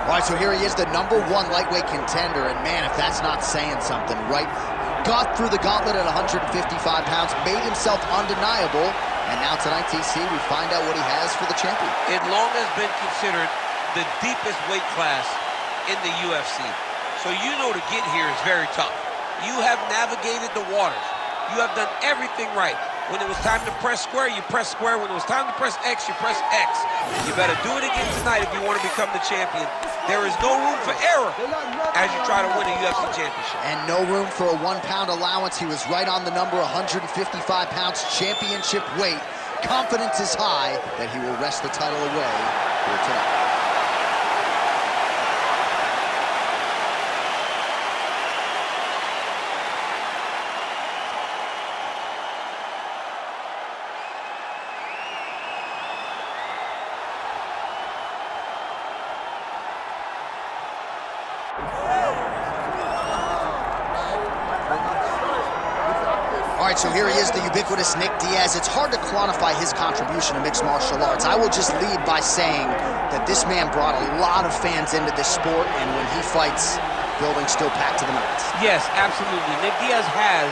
All right, so here he is, the #1 lightweight contender, and man, if that's not saying something, right? Got through the gauntlet at 155 pounds, made himself undeniable, and now tonight, TC, we find out what he has for the champion. It long has been considered the deepest weight class in the UFC. So you know to get here is very tough. You have navigated the waters. You have done everything right. When it was time to press square, you press square. When it was time to press X, you press X. You better do it again tonight if you want to become the champion. There is no room for error as you try to win a UFC championship. And no room for a 1-pound allowance. He was right on the number, 155 pounds, championship weight. Confidence is high that he will wrest the title away here tonight. All right, so here he is, the ubiquitous Nick Diaz. It's hard to quantify his contribution to mixed martial arts. I will just lead by saying that this man brought a lot of fans into this sport, and when he fights, building's still packed to the max. Yes, absolutely. Nick Diaz has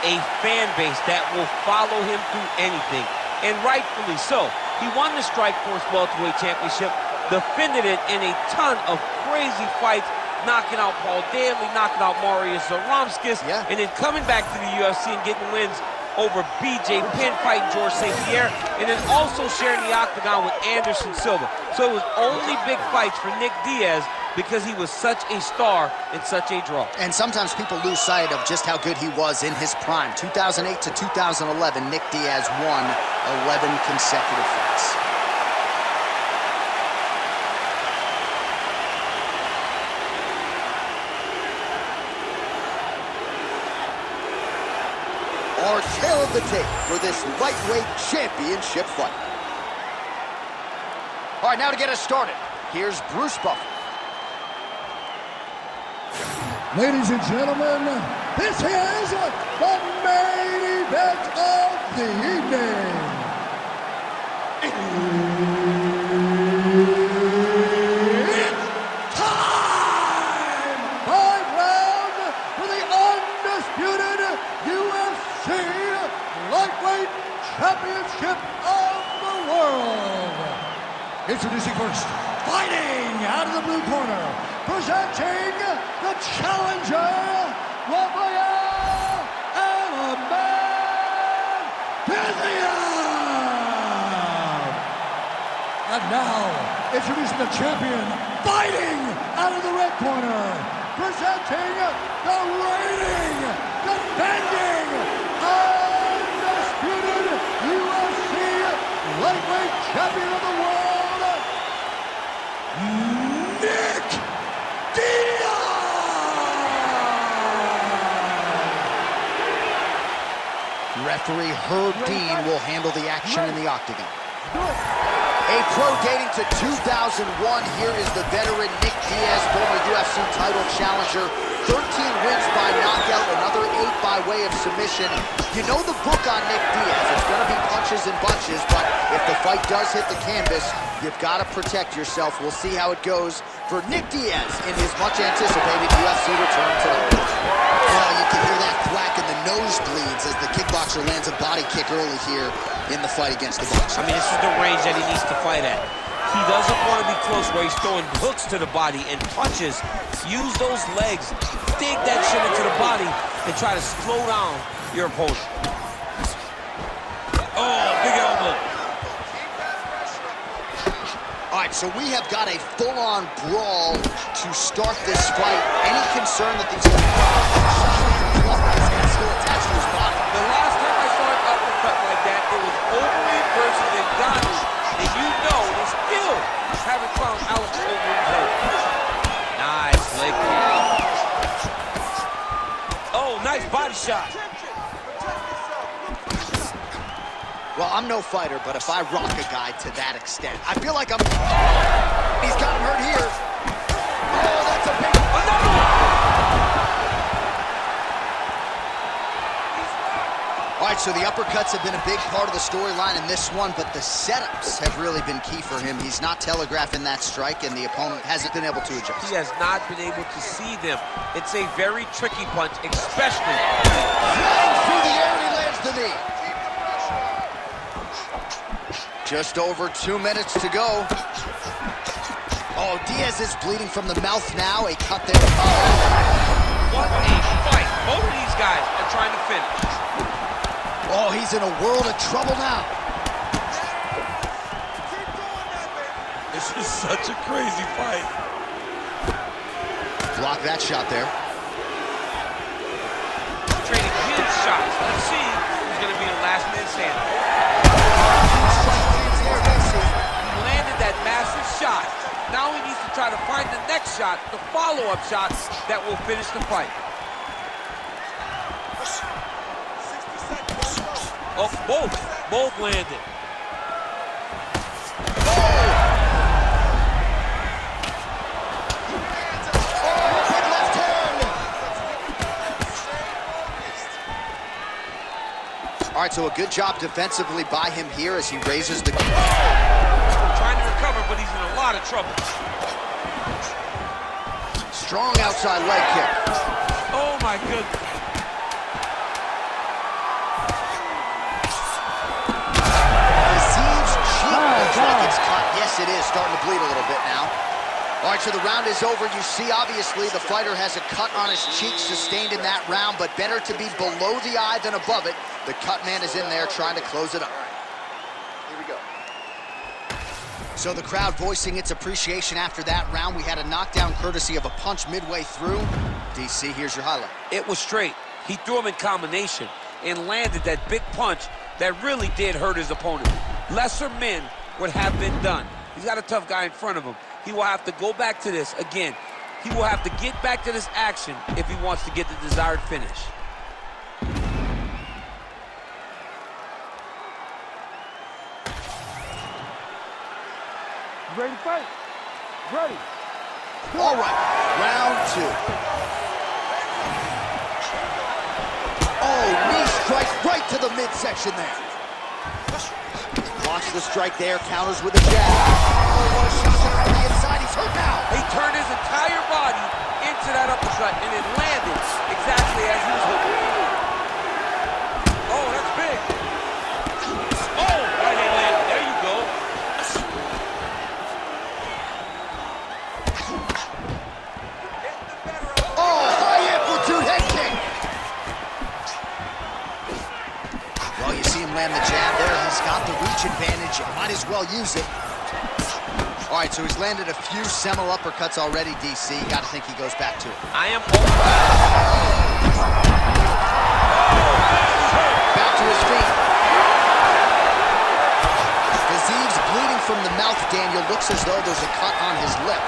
a fan base that will follow him through anything, and rightfully so. He won the Strikeforce Welterweight Championship, defended it in a ton of crazy fights, knocking out Paul Daly, knocking out Marius Zaromskis, and then coming back to the UFC and getting wins over BJ Penn, fighting George St. Pierre, and then also sharing the octagon with Anderson Silva. So it was only big fights for Nick Diaz because he was such a star and such a draw. And sometimes people lose sight of just how good he was in his prime. 2008 to 2011, Nick Diaz won 11 consecutive fights. Our tail of the tape for this lightweight championship fight. All right, now to get us started, here's Bruce Buffer. Ladies and gentlemen, this is the main event of the evening. It's time! 5 rounds for the undisputed UFC Lightweight Championship of the world. Introducing first, fighting out of the blue corner, presenting the challenger, Rafael Fiziev. And now, introducing the champion, fighting out of the red corner, presenting the reigning, defending, undisputed UFC lightweight champion of the world, Nick Diaz! Referee Herb Dean will handle the action in the octagon. A pro dating to 2001, here is the veteran Nick Diaz, former UFC title challenger. 13 wins by knockout, another 8 by way of submission. You know the book on Nick Diaz. It's going to be punches and bunches, but if the fight does hit the canvas, you've got to protect yourself. We'll see how it goes for Nick Diaz in his much-anticipated UFC return tonight. Oh, you can hear that thwack in the nosebleeds as the kickboxer lands a body kick early here in the fight against the boxer. I mean, this is the range that he needs to fight at. He doesn't want to be close where he's throwing hooks to the body and punches. Use those legs, dig that shit into the body, and try to slow down your opponent. Oh, big elbow. All right, so we have got a full-on brawl to start this fight. Any concern that these guys are still attached to his body? The last time I saw an uppercut like that, it was Overeem versus Ngannou, and you know they still haven't found Alex Overeem's head. Nice leg kick. Oh, nice body shot. Well, I'm no fighter, but if I rock a guy to that extent, I feel like I'm... He's got him hurt here. Oh, that's a big... Another one! All right, so the uppercuts have been a big part of the storyline in this one, but the setups have really been key for him. He's not telegraphing that strike, and the opponent hasn't been able to adjust. He has not been able to see them. It's a very tricky punch, especially. Flying through the air, and he lands the knee. Just over 2 minutes to go. Oh, Diaz is bleeding from the mouth now. A cut there. Oh. What a fight. Both of these guys are trying to finish. Oh, he's in a world of trouble now. This is such a crazy fight. Block that shot there. Trading his shots. Let's see who's going to be the last man standing. He landed that massive shot. Now he needs to try to find the next shot, the follow-up shot that will finish the fight. Oh, both landed. All right, so a good job defensively by him here as he raises the... Trying to recover, but he's in a lot of trouble. Strong outside leg kick. Oh, my goodness. Fiziev's cheek looks like it's cut. Yes, it is. Starting to bleed a little bit now. All right, so the round is over. You see, obviously, the fighter has a cut on his cheek sustained in that round, but better to be below the eye than above it. The cut man is in there trying to close it up. Here we go. So the crowd voicing its appreciation after that round. We had a knockdown courtesy of a punch midway through. DC, here's your highlight. It was straight. He threw him in combination and landed that big punch that really did hurt his opponent. Lesser men would have been done. He's got a tough guy in front of him. He will have to go back to this again. He will have to get back to this action if he wants to get the desired finish. Ready to fight? Ready. All right, round two. Oh, knee strike right to the midsection there. Watch the strike there, counters with a jab. Oh, what a shot there on the inside. He's hurt now. He turned his entire body into that uppercut, and it landed exactly as he was hoping. Oh, that's big. Oh, right hand land. There you go. Oh, high amplitude head kick. Well, you see him land the jab there. He's got the reach advantage. Might as well use it. All right, so he's landed a few seminal uppercuts already, DC. Got to think he goes back to it. I am Back to his feet. Fiziev's bleeding from the mouth, Daniel. Looks as though there's a cut on his lip.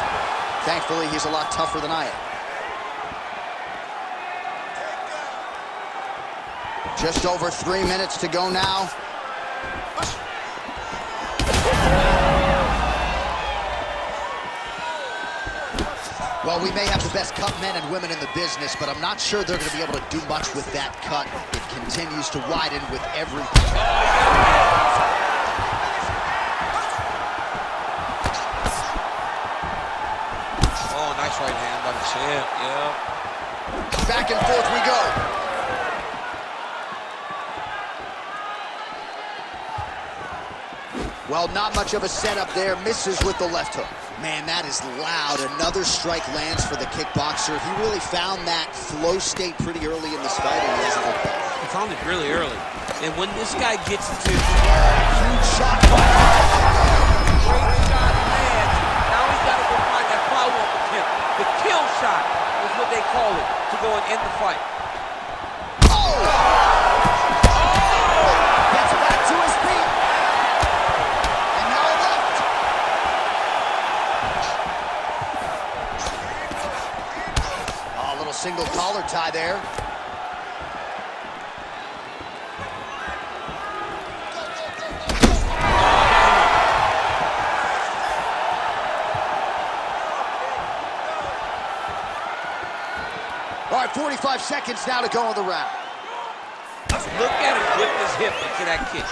Thankfully, he's a lot tougher than I am. Just over 3 minutes to go now. Well, we may have the best cut men and women in the business, but I'm not sure they're going to be able to do much with that cut. It continues to widen with every... Oh, nice right hand by the champ, yeah. Back and forth we go. Well, not much of a setup there. Misses with the left hook. Man, that is loud. Another strike lands for the kickboxer. He really found that flow state pretty early in this fight, and he hasn't looked back. He found it really early. And when this guy gets to... Huge shot. Great shot lands. Now he's got to go find that follow-up attempt. The kill shot is what they call it, to go and end the fight. Oh! Gets back to his feet. And now left. Oh, a little single collar tie there. All right, 45 seconds now to go in the round. Look at him whip his hip into that kick.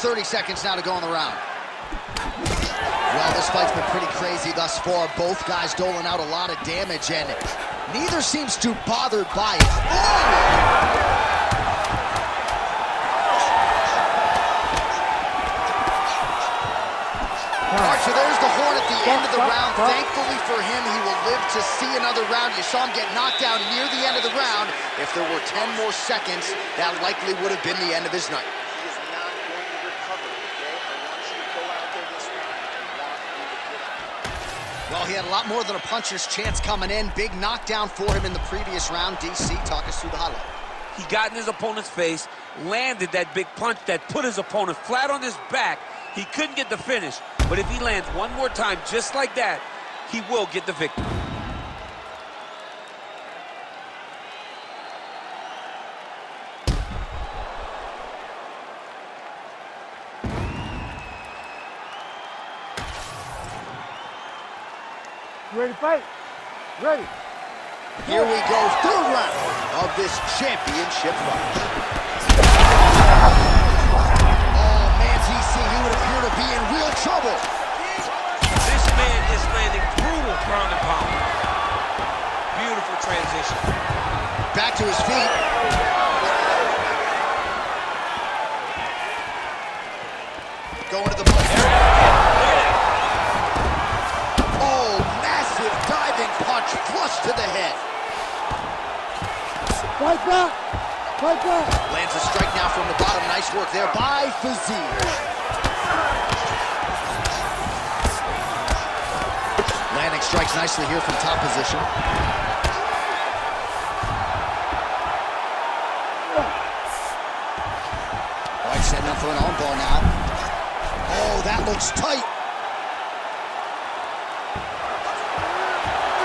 30 seconds now to go in the round. Well, this fight's been pretty crazy thus far. Both guys doling out a lot of damage, and neither seems too bothered by it. All right, so there's the horn at the end of the round. Thankfully for him, he will live to see another round. You saw him get knocked down near the end of the round. If there were 10 more seconds, that likely would have been the end of his night. He is not going to recover, okay? I want you to go out there this round. I want you to get it. Well, he had a lot more than a puncher's chance coming in. Big knockdown for him in the previous round. DC, talk us through the highlight. He got in his opponent's face, landed that big punch that put his opponent flat on his back. He couldn't get the finish, but if he lands one more time just like that, he will get the victory. You ready to fight? Ready. Here we go, third round of this championship fight. He would appear to be in real trouble. This man is landing brutal ground and pound. Beautiful transition. Back to his feet. Going to the body. Oh, massive diving punch flush to the head. Fight back. Fight back. Lands a strike now from the bottom. Nice work there by Fiziev. Landing strikes nicely here from top position. White setting up for an armbar now. Oh, that looks tight.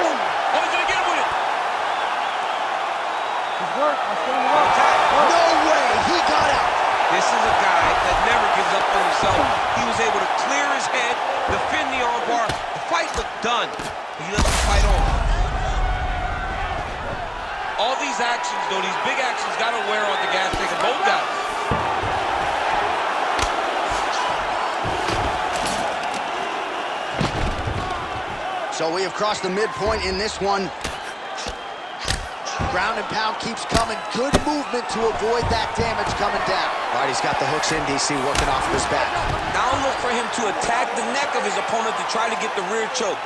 Oh, he's gonna get him with it. Good work. Let's stand it up. No way, he got out. This is a guy that never gives up on himself. He was able to clear his head, defend the armbar. The fight looked done, but he lets the fight on. All these actions, though, these big actions, got to wear on the gas tank of both guys. So we have crossed the midpoint in this one. Ground and pound keeps coming. Good movement to avoid that damage coming down. All right, he's got the hooks in, DC, working off of his back. Now look for him to attack the neck of his opponent to try to get the rear choke.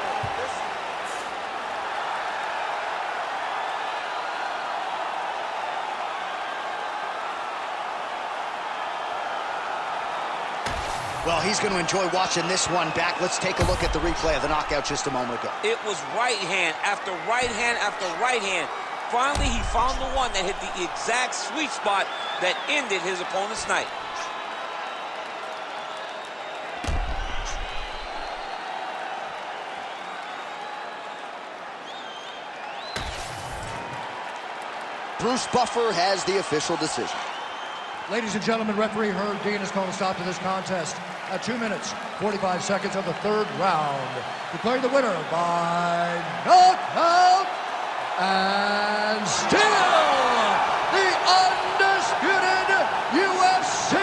Well, he's going to enjoy watching this one back. Let's take a look at the replay of the knockout just a moment ago. It was right hand after right hand after right hand. Finally, he found the one that hit the exact sweet spot that ended his opponent's night. Bruce Buffer has the official decision. Ladies and gentlemen, referee Herb Dean has called a stop to this contest at 2 minutes, 45 seconds of the third round. Declaring the winner by knockout and still the undisputed UFC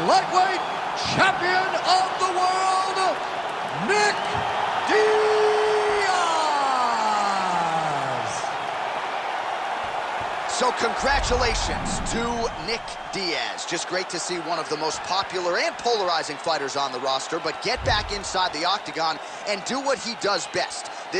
lightweight champion of the world, Nick Diaz. So congratulations to Nick Diaz. Just great to see one of the most popular and polarizing fighters on the roster, but get back inside the octagon and do what he does best. This